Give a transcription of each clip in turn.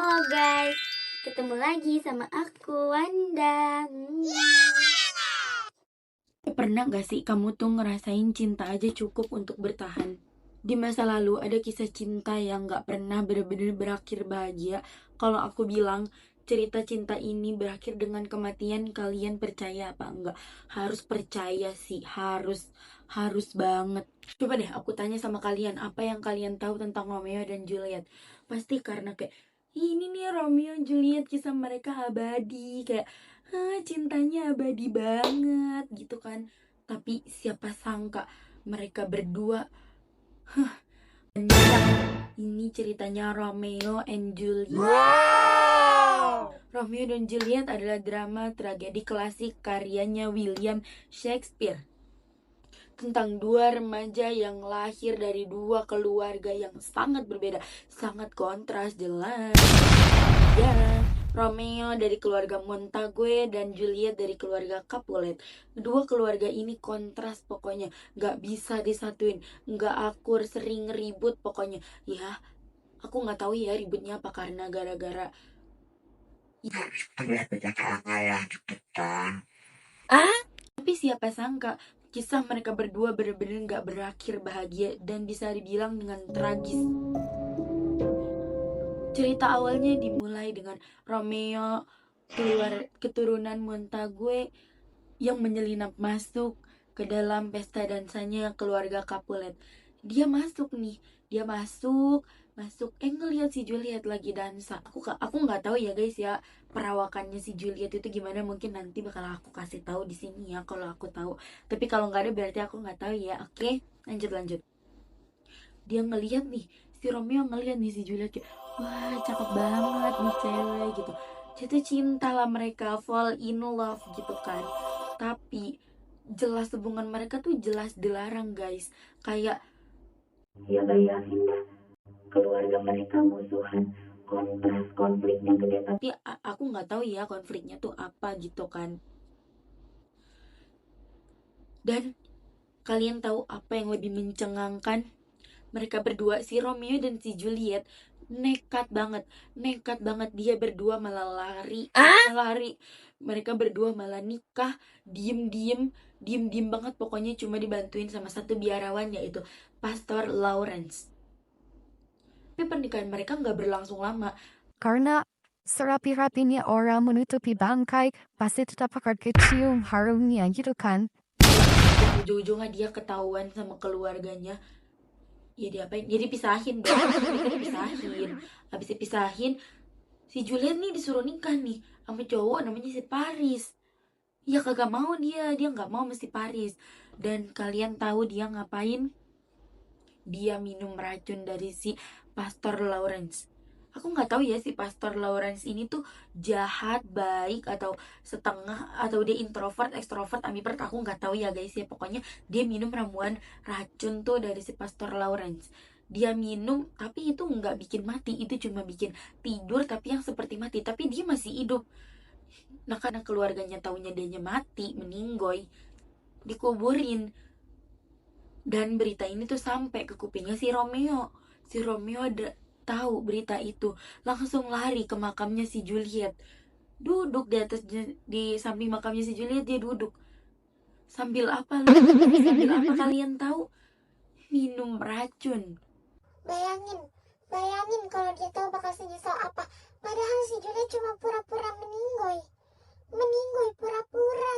Halo guys, ketemu lagi sama aku Wanda. Pernah gak sih kamu tuh ngerasain cinta aja cukup untuk bertahan? Di masa lalu ada kisah cinta yang gak pernah bener-bener berakhir bahagia. Kalau aku bilang cerita cinta ini berakhir dengan kematian, kalian percaya apa enggak? Harus percaya sih, harus banget. Coba deh aku tanya sama kalian, apa yang kalian tahu tentang Romeo dan Juliet? Pasti karena kayak ini nih Romeo Juliet, kisah mereka abadi, kayak cintanya abadi banget gitu kan. Tapi siapa sangka mereka berdua ini ceritanya Romeo and Juliet. Romeo dan Juliet adalah drama tragedi klasik karyanya William Shakespeare, tentang dua remaja yang lahir dari dua keluarga yang sangat berbeda, sangat kontras jelas. Ya, Romeo dari keluarga Montague dan Juliet dari keluarga Capulet. Dua keluarga ini kontras pokoknya, gak bisa disatuin, gak akur, sering ribut pokoknya. Ya, aku gak tahu ya ributnya apa, karena gara-gara tapi siapa sangka kisah mereka berdua bener-bener gak berakhir bahagia dan bisa dibilang dengan tragis. Cerita awalnya dimulai dengan Romeo keturunan Montague yang menyelinap masuk ke dalam pesta dansanya keluarga Capulet. Dia masuk ngelihat si Juliet lagi dansa. Aku nggak tahu ya guys ya, perawakannya si Juliet itu gimana, mungkin nanti bakal aku kasih tahu di sini ya kalau aku tahu. Tapi kalau nggak ada berarti aku nggak tahu ya. Oke, lanjut. Dia ngelihat nih, si Romeo ngelihat nih si Juliet kayak, wah cakep banget nih cewek gitu. Jatuh cinta lah mereka, fall in love gitu kan. Tapi jelas hubungan mereka tuh jelas dilarang guys. Kayak ya bayangin dah, keluarga mereka musuhan, kontras, konfliknya gede. Tapi aku nggak tahu ya konfliknya tuh apa gitu kan. Dan kalian tahu apa yang lebih mencengangkan? Mereka berdua, si Romeo dan si Juliet, nekat banget dia berdua malah lari. Mereka berdua malah nikah diem banget, pokoknya cuma dibantuin sama satu biarawan, yaitu Pastor Lawrence. Tapi pernikahan mereka nggak berlangsung lama karena serapi-rapinya orang menutupi bangkai pasti tetap akan kecium harumnya gitu kan. ujung-ujungnya dia ketahuan sama keluarganya. Ya diapain? Ya dipisahin dong. Habis dipisahin, si Juliet nih disuruh nikah nih sama cowok namanya si Paris. Ya kagak mau dia nggak mau mesti Paris. Dan kalian tahu dia ngapain? Dia minum racun dari si Pastor Lawrence. Aku nggak tahu ya si Pastor Lawrence ini tuh jahat, baik, atau setengah, atau dia introvert, ekstrovert, ambivert, aku nggak tahu ya guys ya. Pokoknya dia minum ramuan racun tuh dari si Pastor Lawrence. Dia minum tapi itu nggak bikin mati, itu cuma bikin tidur tapi yang seperti mati, tapi dia masih hidup. Nah karena keluarganya taunya dia mati, meninggoy, dikuburin. Dan berita ini tuh sampai ke kupingnya si Romeo. Si Romeo tahu berita itu, langsung lari ke makamnya si Juliet. Duduk di samping makamnya si Juliet, dia duduk. Sambil apa? Sambil apa kalian tahu? Minum racun. Bayangin kalau dia tahu bakal senyesal apa. Padahal si Juliet cuma pura-pura meninggoy pura-pura.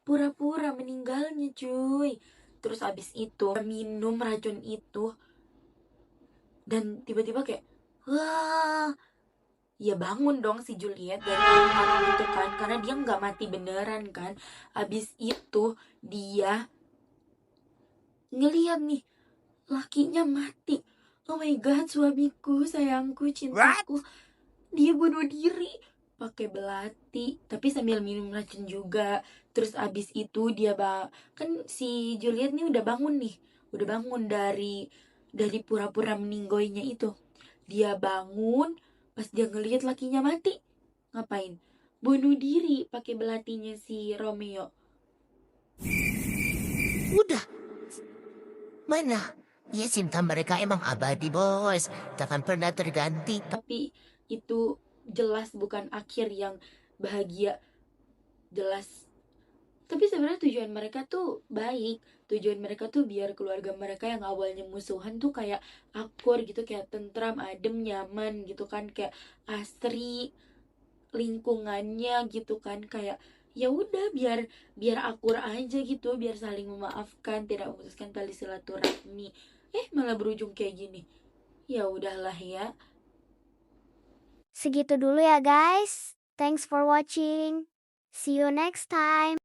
Pura-pura meninggalnya cuy. Terus abis itu minum racun itu, dan tiba-tiba kayak wah, ya bangun dong si Juliet dari malam itu kan, karena dia nggak mati beneran kan. Abis itu dia ngeliat nih lakinya mati. Oh my god, suamiku, sayangku, cintaku. Dia bunuh diri pakai belati tapi sambil minum racun juga. Terus abis itu dia kan si Juliet nih udah bangun dari pura-pura meninggoynya itu. Dia bangun pas dia ngelihat lakinya mati. Ngapain? Bunuh diri pakai belatinya si Romeo. Udah. Mana? Iya, cinta mereka emang abadi, bos. Takkan pernah terganti. Tapi itu jelas bukan akhir yang bahagia, jelas. Tapi sebenarnya tujuan mereka tuh baik. Tujuan mereka tuh biar keluarga mereka yang awalnya musuhan tuh kayak akur gitu, kayak tentram, adem, nyaman gitu kan, kayak asri lingkungannya gitu kan, kayak ya udah biar biar akur aja gitu, biar saling memaafkan, tidak memutuskan tali silaturahmi. Malah berujung kayak gini. Ya udahlah ya. Segitu dulu ya guys. Thanks for watching. See you next time.